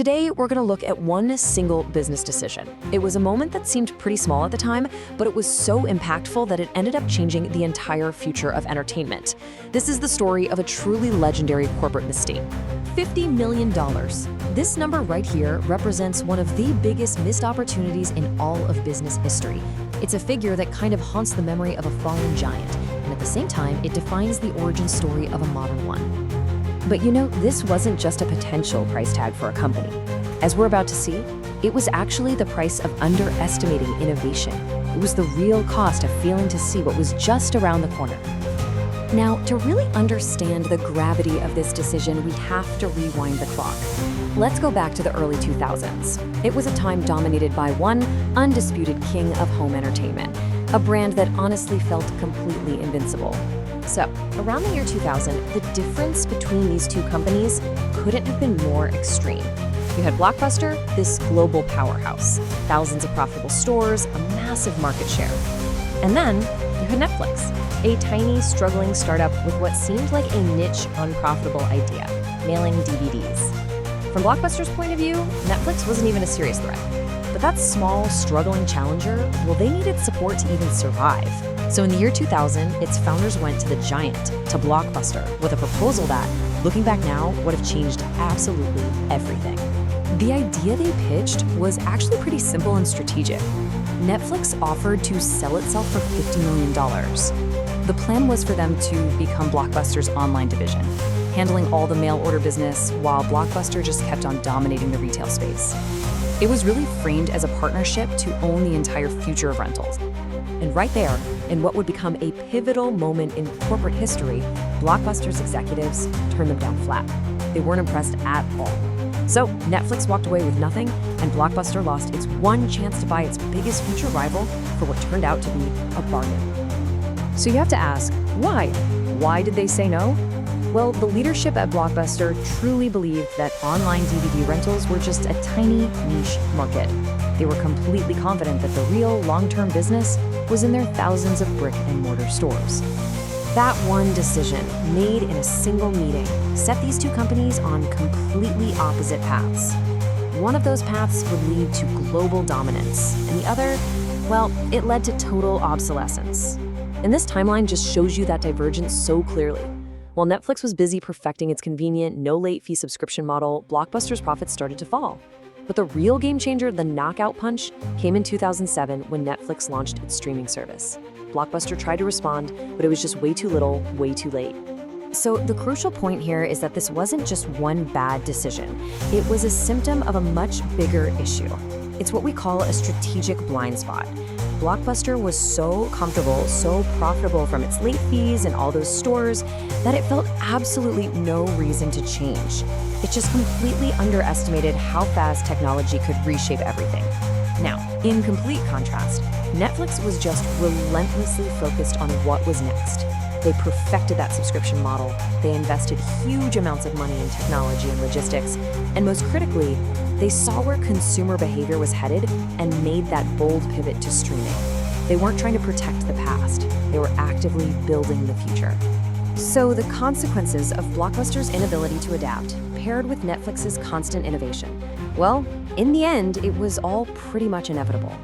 Today, we're going to look at one single business decision. It was a moment that seemed pretty small at the time, but it was so impactful that it ended up changing the entire future of entertainment. This is the story of a truly legendary corporate mistake. $50 million. This number right here represents one of the biggest missed opportunities in all of business history. It's a figure that kind of haunts the memory of a fallen giant, and at the same time, it defines the origin story of a modern one. But you know, this wasn't just a potential price tag for a company. As we're about to see, it was actually the price of underestimating innovation. It was the real cost of failing to see what was just around the corner. Now, to really understand the gravity of this decision, we have to rewind the clock. Let's go back to the early 2000s. It was a time dominated by one undisputed king of home entertainment, a brand that honestly felt completely invincible. So, around the year 2000, the difference between these two companies couldn't have been more extreme. You had Blockbuster, this global powerhouse, thousands of profitable stores, a massive market share. And then you had Netflix, a tiny, struggling startup with what seemed like a niche, unprofitable idea, mailing DVDs. From Blockbuster's point of view, Netflix wasn't even a serious threat. But that small, struggling challenger, well, they needed support to even survive. So in the year 2000, its founders went to the giant, to Blockbuster, with a proposal that, looking back now, would have changed absolutely everything. The idea they pitched was actually pretty simple and strategic. Netflix offered to sell itself for $50 million. The plan was for them to become Blockbuster's online division, handling all the mail order business while Blockbuster just kept on dominating the retail space. It was really framed as a partnership to own the entire future of rentals. And right there, in what would become a pivotal moment in corporate history, Blockbuster's executives turned them down flat. They weren't impressed at all. So Netflix walked away with nothing, and Blockbuster lost its one chance to buy its biggest future rival for what turned out to be a bargain. So you have to ask, why? Why did they say no? Well, the leadership at Blockbuster truly believed that online DVD rentals were just a tiny niche market. They were completely confident that the real long-term business was in their thousands of brick-and-mortar stores. That one decision, made in a single meeting, set these two companies on completely opposite paths. One of those paths would lead to global dominance, and the other, well, it led to total obsolescence. And this timeline just shows you that divergence so clearly. While Netflix was busy perfecting its convenient, no-late-fee subscription model, Blockbuster's profits started to fall. But the real game changer, the knockout punch, came in 2007 when Netflix launched its streaming service. Blockbuster tried to respond, but it was just way too little, way too late. So the crucial point here is that this wasn't just one bad decision. It was a symptom of a much bigger issue. It's what we call a strategic blind spot. Blockbuster was so comfortable, so profitable from its late fees and all those stores that it felt absolutely no reason to change. It just completely underestimated how fast technology could reshape everything. Now, in complete contrast, Netflix was just relentlessly focused on what was next. They perfected that subscription model, they invested huge amounts of money in technology and logistics, and most critically, they saw where consumer behavior was headed and made that bold pivot to streaming. They weren't trying to protect the past, they were actively building the future. So the consequences of Blockbuster's inability to adapt, paired with Netflix's constant innovation, well, in the end, it was all pretty much inevitable.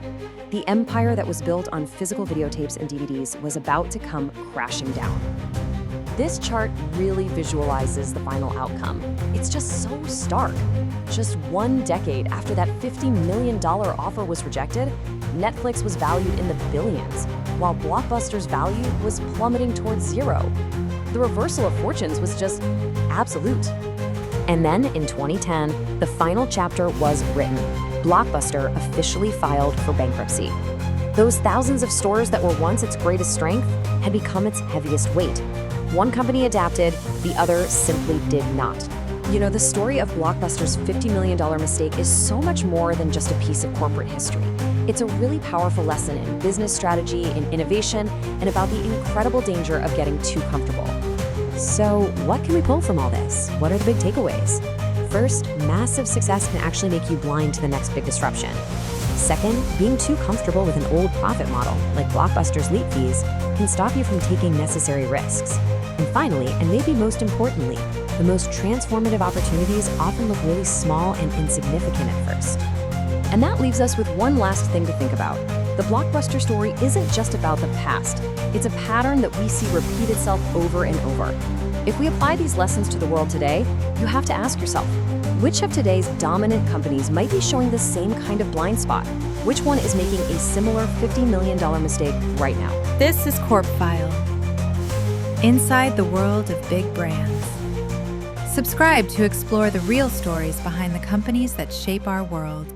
The empire that was built on physical videotapes and DVDs was about to come crashing down. This chart really visualizes the final outcome. It's just so stark. Just 1 decade after that $50 million offer was rejected, Netflix was valued in the billions, while Blockbuster's value was plummeting towards zero. The reversal of fortunes was just absolute. And then, in 2010, the final chapter was written. Blockbuster officially filed for bankruptcy. Those thousands of stores that were once its greatest strength had become its heaviest weight. One company adapted, the other simply did not. You know, the story of Blockbuster's $50 million mistake is so much more than just a piece of corporate history. It's a really powerful lesson in business strategy, in innovation, and about the incredible danger of getting too comfortable. So, what can we pull from all this? What are the big takeaways? First, massive success can actually make you blind to the next big disruption. Second, being too comfortable with an old profit model, like Blockbuster's late fees, can stop you from taking necessary risks. And finally, and maybe most importantly, the most transformative opportunities often look really small and insignificant at first. And that leaves us with one last thing to think about. The Blockbuster story isn't just about the past. It's a pattern that we see repeat itself over and over. If we apply these lessons to the world today, you have to ask yourself, which of today's dominant companies might be showing the same kind of blind spot? Which one is making a similar $50 million mistake right now? This is CorpFile, inside the world of big brands. Subscribe to explore the real stories behind the companies that shape our world.